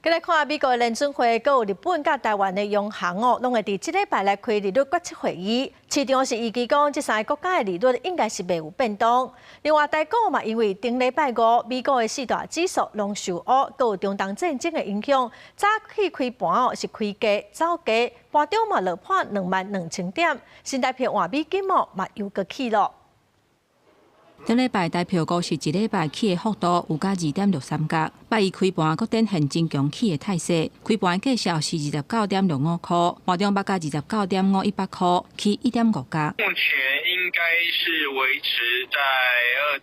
佮来看美国联准会，佮有日本甲台湾的央行哦，拢会伫即礼拜来开利率决策会议。市场是预期讲，即三个国家的利率应该是袂有变动。另外，台股嘛，因为顶礼拜五美国的四大指数拢受压，佮有中东战争的影响，早起开盘哦是开低走低，盘中嘛落破22000点，新台币换美金哦嘛又搁起咯。顶礼拜台票股是一礼拜起的幅度有加2.63角，拜一开盘佫展现真强起的态势。开盘价数是29.65块，盘中报价29.51块，起1.5角。目前应该是维持在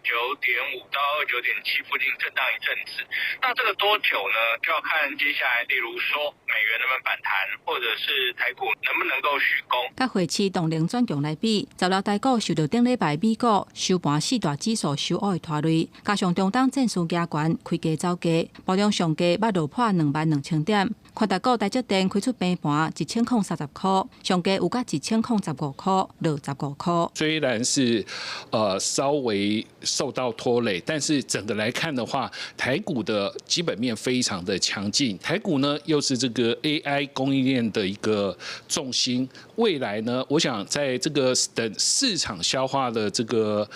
29.5到29.7附近震荡一阵子。那这个多久呢？就要看接下来，例如说美元能不能反弹，或者是台股能不能够续攻。甲会期动能转强来比，10月台股受到顶礼拜美股收盘四大指数收压的拖累，加上中东战事加悬，开价走价，盘中上价捌落破22000点。看台股台积电开出平盘1030块，上价有甲1015块，落15块。虽然是稍微受到拖累，但是整个来看的话，台股的基本面非常的强劲。台股呢又是这个 AI 供应链的一个重心，未来呢，我想在这个等市场消化了这个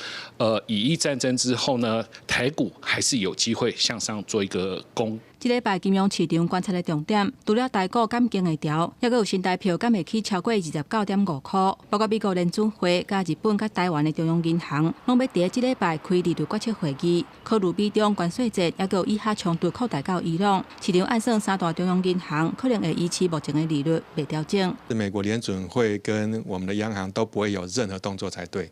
以伊战争之后呢，台股还是有机会向上做一个攻。这礼拜金融市场观察的重点，除了台股敢经会调，还佫有新台票敢会起超过29.5块。包括美国联准会、甲日本、甲台湾的中央银行，拢要伫这礼拜开利率决策会议，考虑美中关税节，还佫有以哈冲突扩大到伊朗。市场暗算三大中央银行可能会维持目前的利率未调整。美国联准会跟我们的央行都不会有任何动作才对。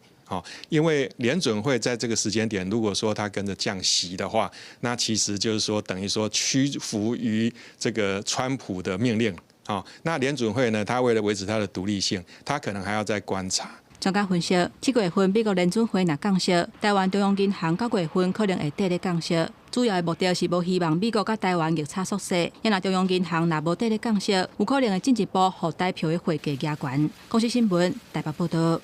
因为联准会在这个时间点，如果说它跟着降息的话，那其实就是说等于说屈服于这个川普的命令。那联准会呢，它为了维持它的独立性，它可能还要再观察。专家分析，7月份美国联准会若降息，台湾中央银行9月份可能会跟着降息。主要的目的是无希望美国甲台湾逆差缩小，因若中央银行若无跟着降息，有可能会进一步互台票的汇价压悬。公司新闻台北报道。